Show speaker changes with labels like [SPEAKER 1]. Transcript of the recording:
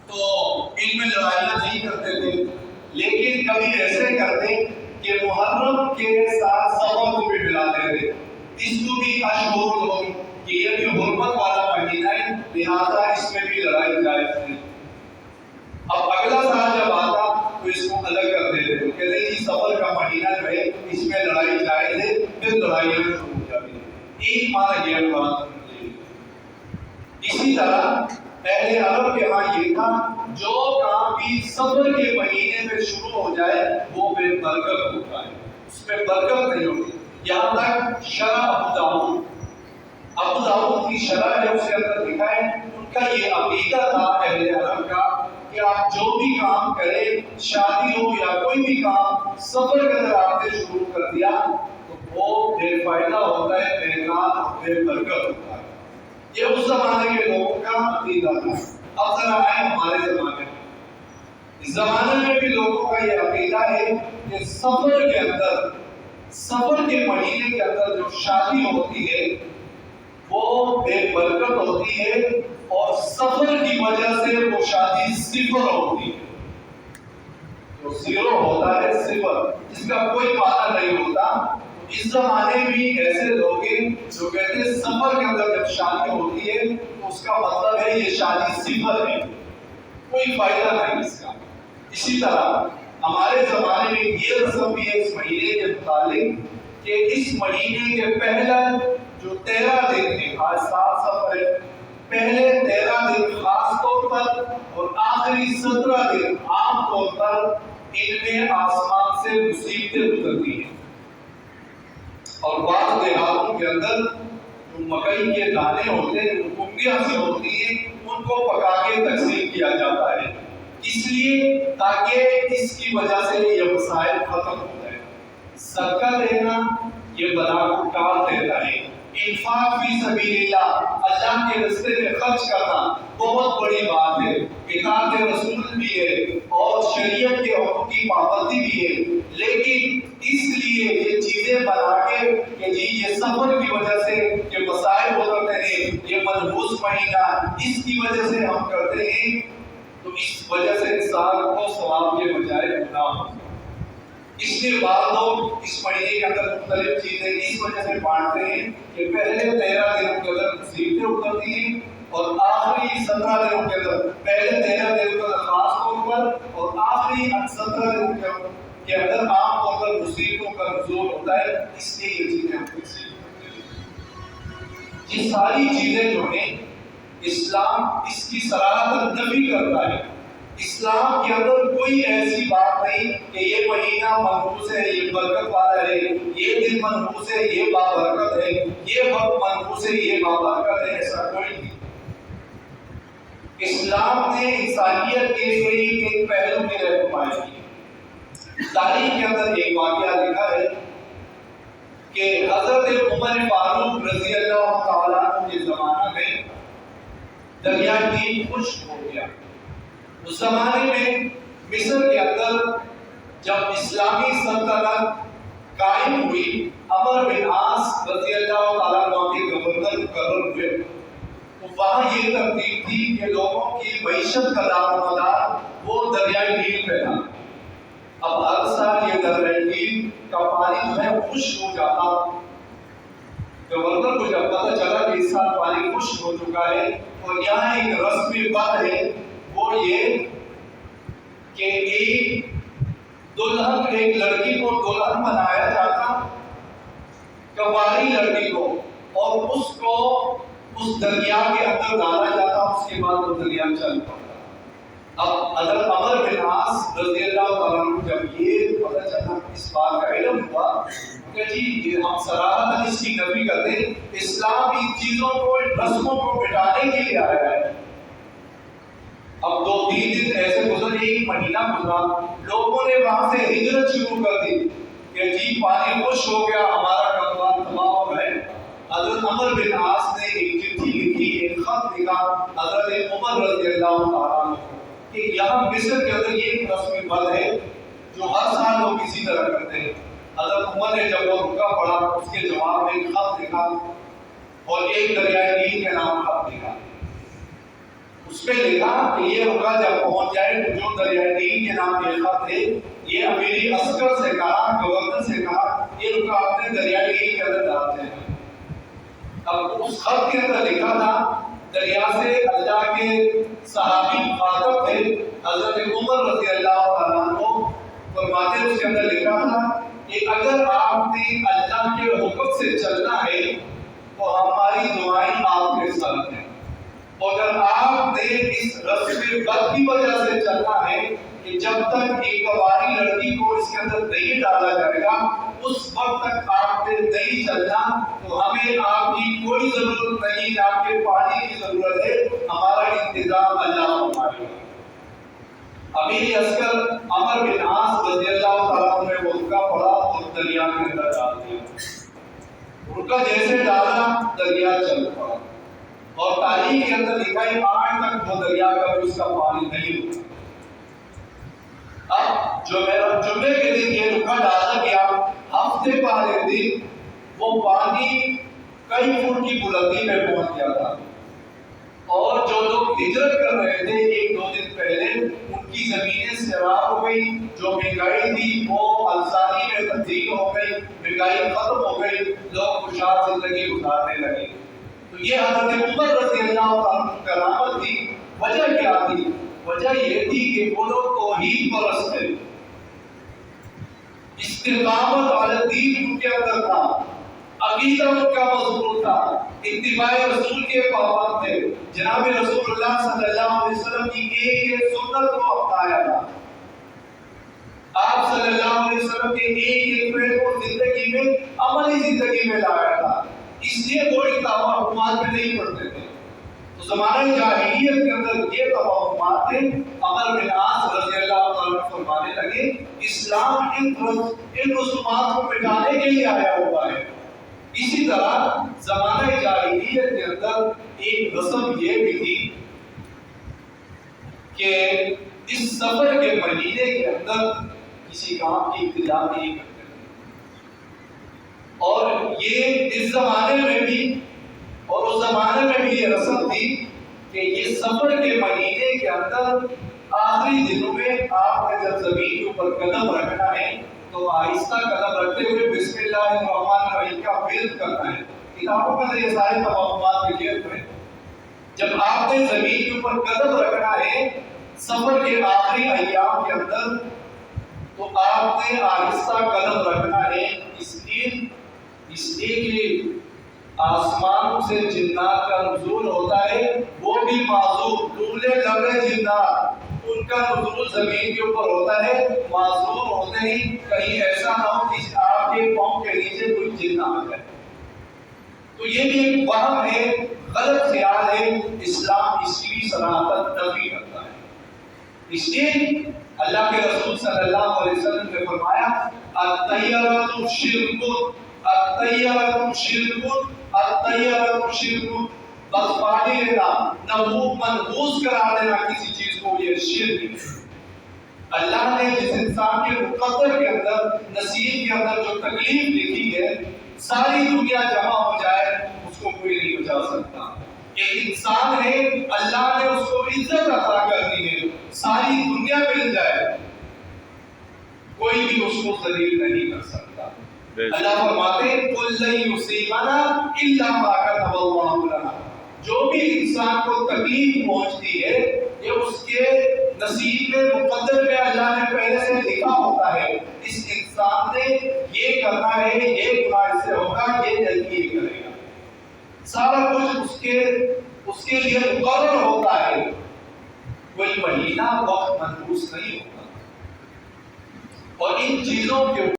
[SPEAKER 1] تو ان میں لڑائیاں نہیں کرتے تھے، لیکن کبھی ایسے کرتے کہ محرم کے ساتھ صفر کو بھی ملاتے تھے۔ اس کو بھی اشہر الحرم کہ یہ بھی حرمت والا مہینہ ہے، لہٰذا اس میں بھی لڑائی جائز ہے۔ اب اگلا سال جب آتا تو اس کو الگ کر دیتے تھے، کہتے جی صفر کا مہینہ جو ہے اس میں لڑائی جائز ہے، پھر لڑائیاں شروع ہو جاتی ہیں۔ ایک مانا یہ بات۔ اسی طرح پہلے عرب کے ہاں یہ تھا جو کام بھی صفر کے مہینے میں شروع ہو جائے وہ بے برکت ہوتا ہے، اس میں برکت نہیں ہوتی۔ یہاں تک شرع ابو داؤد کی شرع ہے، اس کے اندر لکھا ہے ان کا یہ عقیدہ تھا اہل عرب کا کہ آپ جو بھی کام کریں، شادی ہو یا کوئی بھی کام صفر کے اندر آپ نے شروع کر دیا تو وہ بے فائدہ ہوتا ہے، بیکار، بے برکت ہوتا ہے۔ یہ اس زمانے کے لوگوں کا عقیدہ تھا۔ اب ذرا آئے ہمارے زمانے میں، اس زمانے میں بھی لوگوں کا یہ عقیدہ ہے کہ سفر کے مہینے کے اندر جو شادی ہوتی ہے وہ بے برکت ہوتی ہے، اور سفر کی وجہ سے وہ شادی صفر ہوتی ہے۔ تو زیرو ہوتا ہے صفر، جس کا کوئی معنی نہیں ہوتا۔ اس زمانے میں ایسے لوگ ہیں جو کہتے ہیں سفر کے اندر جب شادی ہوتی ہے تو اس کا مطلب ہے یہ شادی صفر ہے، کوئی فائدہ نہیں اس کا۔ اسی طرح ہمارے زمانے میں یہ رسم بھی ہے اس مہینے کے متعلق کہ اس مہینے کے پہلا جو 13 دن ہے، آج 7 سفر ہے، پہلے 13 دن خاص طور پر اور آخری 17 دن عام طور پر ان میں آسمان سے مصیبتیں اترتی ہیں، اور بعض دیہاتوں کے اندر جو مکئی کے دانے ہوتے ہیں، جو کنڈیاں سے ہوتی ہیں، ان کو پکا کے تقسیم کیا جاتا ہے، اس لیے تاکہ اس کی وجہ سے یہ مسائل ختم ہو جائے۔ صدقہ دینا یہ بلا کو ٹال دیتا ہے۔ انفاق فی سبیل اللہ، اللہ کے راستے میں خرچ کرنا بہت بڑی بات ہے، اطاعت رسول بھی ہے اور شریعت کے حکم کی پابندی بھی ہے، لیکن اس لیے یہ چیزیں بنا کے کہ جی یہ سفر کی وجہ سے یہ مسائل ہوتے ہیں، یہ منحوس مہینہ اس کی وجہ سے ہم کرتے ہیں، تو اس وجہ سے انسان کو ثواب کے بجائے گناہ ہوتا ہے۔ اس لیے بعض لوگ اس مہینے کے اندر مختلف چیزیں اس وجہ سے بانٹتے ہیں کہ پہلے 13 دنوں کے اندر مصیبتیں اترتی ہیں، اور آخری 17 دنوں کے اندر، پہلے 13 دنوں کے اندر خاص طور پر اور آخری 17 دنوں کے اندر عام طور پر مصیبتوں کا نزول ہوتا ہے، اس لیے یہ چیزیں ہم تقسیم کرتے ہیں۔ یہ ساری چیزیں جو ہیں اسلام اس کی صراحت نفی کرتا ہے۔ اسلام کے اندر کوئی ایسی بات نہیں کہ یہ مہینہ منحوس ہے، یہ برکت والا ہے، یہ دن منحوس ہے، یہ بابرکت ہے، یہ وقت منحوس ہے، یہ بابرکت ہے، ایسا کوئی نہیں۔ اسلام نے انسانیت کے ایک پہلو کی رہنمائی کی۔ تاریخ کے اندر ایک واقعہ لکھا ہے کہ حضرت عمر فاروق رضی اللہ تعالیٰ عنہ کے زمانے میں دریا نیل خشک ہو گیا۔ اس زمانے میں مصر کے اندر جب اسلامی سلطنت قائم ہوئی، عمر بن عاص رضی اللہ تعالیٰ عنہ کے گورنر مقرر ہوئے، تو وہاں یہ ترتیب تھی کہ لوگوں کی معیشت کا دار و مدار وہ دریائے نیل پہ تھا۔ اب ہر سال یہ دریائے نیل کا پانی جو ہے خشک ہو جاتا۔ گورنر کو جب پتہ چلا کہ اس سال پانی خشک ہو چکا ہے، اور یہاں ایک رسمی بات ہے وہ یہ کہ ایک لڑکی کو دلہن بنایا جاتا، کنواری لڑکی کو، اور اس کو اس دریا کے اندر ڈالا جاتا، اس کے بعد وہ دریا چل پڑتا۔ اب حضرت عمر بن عاص رضی اللہ تعالیٰ عنہ جب یہ پتہ چلا، اس بات کا علم ہوا کہ جی ہم صراحت اس کی نفی کرتے ہیں، اسلام ان چیزوں کو، ان رسموں کو مٹانے کے لیے آیا ہے۔ اب 2-3 دن ایسے گزر، ایک مہینہ گزرا، لوگوں نے وہاں سے ہجرت شروع کر دی کہ جی پانی خشک ہو گیا، ہمارا کاروبار تباہ ہو گئے۔ حضرت عمر بن عاص نے ایک چٹھی لکھی، ایک خط لکھا حضرت عمر رضی اللہ تعالیٰ عنہ کہ یہاں مصر کے اندر یہ ایک رسم بد ہے جو ہر سال لوگ اسی طرح کرتے ہیں۔ حضرت عمر نے جب وہ رکا پڑا، اس کے جواب میں ایک خط لکھا اور ایک دریائے نیل کے نام خط لکھا۔ اس پہ لکھا کہ یہ رکا جب پہنچ جائے تو جو دریائے نیل کے نام کے خط تھے یہ امیری عسکر سے کہا، گورنر سے کہا یہ رکا اپنے دریائے نیل کے اندر ڈالتے ہیں۔ اب اس خط کے اندر لکھا تھا، دریا سے اللہ کے صحابی مخاطب تھے حضرت عمر رضی اللہ تعالیٰ عنہ، فرماتے اس کے اندر لکھا تھا کہ اگر آپ نے اللہ کے حکم سے چلنا ہے تو ہماری دعائیں آپ کے ساتھ ہیں، اور اگر آپ نے اس رسم بد کی وجہ سے چلنا ہے کہ جب تک ایک کواری لڑکی کو اس کے اندر نہیں ڈالا جائے گا اس وقت تک آپ نے نہیں چلنا، تو ہمیں آپ کی کوئی ضرورت نہیں، آپ کے پانی کی ضرورت ہے، ہمارا انتظام اللہ فرمائے گا۔ امیر عسکر عمر بن عاص رضی اللہ تعالیٰ عنہ نے وہ رکا پڑا اور دریا کے اندر ڈال دیا۔ رکا جیسے ڈالا دریا چل پڑا، اور تاریخ کے اندر لکھا ہے آج تک وہ دریا کا اس کا پانی نہیں رکا۔ اب جو میرا جمعے کے دن یہ رکا ڈالا گیا، ہفتے والے دن وہ پانی کئی فٹ کی بلندی میں پہنچ گیا تھا، اور جو لوگ ہجرت کر رہے تھے ایک دو دن پہلے ان کی زمینیں سیراب ہو گئی، جو مہنگائی تھی وہ انصاری میں تبدیل ہو گئی، مہنگائی ختم ہو گئی، لوگ خوشحال زندگی گزارنے لگے۔ تو یہ حضرت عمر رضی اللہ عنہ کی کرامت تھی۔ وجہ کیا تھی؟ وجہ یہ تھی کہ وہ لوگ توحید پرست تھے، استقامت علی الدین ان کے اندر تھا، عقیدہ ان کا مضبوط تھا، اتباع رسول کے پابند تھے، جناب رسول اللہ صلی اللہ علیہ وسلم کی ایک ایک سنت کو اپنایا تھا، آپ صلی اللہ علیہ وسلم کے ایک ایک فعل کو زندگی میں عملی زندگی میں لایا تھا، اس لیے وہ توہمات میں نہیں پڑتے تھے۔ تو زمانہ جاہلیت کے اندر یہ توہمات تھے، عمر بن عاص رضی اللہ تعالیٰ فرمانے لگے اسلام ان رسومات کو مٹانے کے لیے آیا ہوا ہے۔ اسی طرح زمانہ جاہلیت کے اندر ایک رسم یہ بھی تھی کہ اس سفر کے مہینے کے اندر کسی کام کی ابتدا نہیں کرتے تھے، اور یہ اس زمانے میں بھی اور اس زمانے میں بھی یہ رسم تھی کہ یہ سفر کے مہینے کے اندر آخری دنوں میں آپ نے جب زمین کے اوپر قدم رکھنا ہے تو آہستہ قدم رکھتے ہوئے بسم اللہ الرحمن الرحیم کا ورد کرنا ہے۔ کتابوں میں یہ سارے توہمات لکھے ہوئے ہیں۔ جب آپ نے زمین کے اوپر قدم رکھنا ہے سفر کے آخری ایام کے اندر تو آپ نے آہستہ قدم رکھنا ہے، اس لیے کہ آسمان سے جنات کا نزول ہوتا ہے، وہ بھی معذور ڈولے لگے جنات، ان کا نزول زمین کے اوپر ہوتا ہے، معذور ہوتے ہی کہیں ایسا نہ ہو کہ آپ کے پاؤں کے نیچے کوئی جن آ جائے۔ تو یہ بھی ایک وہم ہے، غلط خیال ہے، اسلام اس کی صراحت نفی کرتا ہے۔ اس لیے اللہ کے رسول صلی اللہ علیہ وسلم نے فرمایا الطیرۃ شرک، الطیرۃ شرک، الطیرۃ شرک، بس پانی لینا، نبوغ منحوس کرا دینا کسی چیز کو، یہ شرک ہے۔ اللہ نے جس انسان کے مقدر کے اندر نصیب کے اندر جو تکلیف لکھی ہے ساری دنیا جمع ہو جائے اس کو کوئی نہیں بچا سکتا۔ ایک انسان ہے اللہ نے اس کو عزت عطا کر دی ہے، ساری دنیا مل جائے کوئی بھی اس کو ذلیل نہیں کر سکتا۔ اللہ فرماتے ہیں قُلْ لَن يُصِيبَنَا إِلَّا مَا كَتَبَ اللَّهُ لَنَا، جو بھی انسان کو تکلیف پہنچتی ہے یہ اس کے نصیب میں مقدر میں اللہ نے پہلے سے لکھا ہوتا ہے، اس انسان نے یہ کرنا ہے، یہ گناہ سے ہوگا، یہ جلدی کرے گا، سارا کچھ اس کے لیے مقرر ہوتا ہے، کوئی مہینہ وقت منحوس نہیں ہوتا۔ اور ان چیزوں کے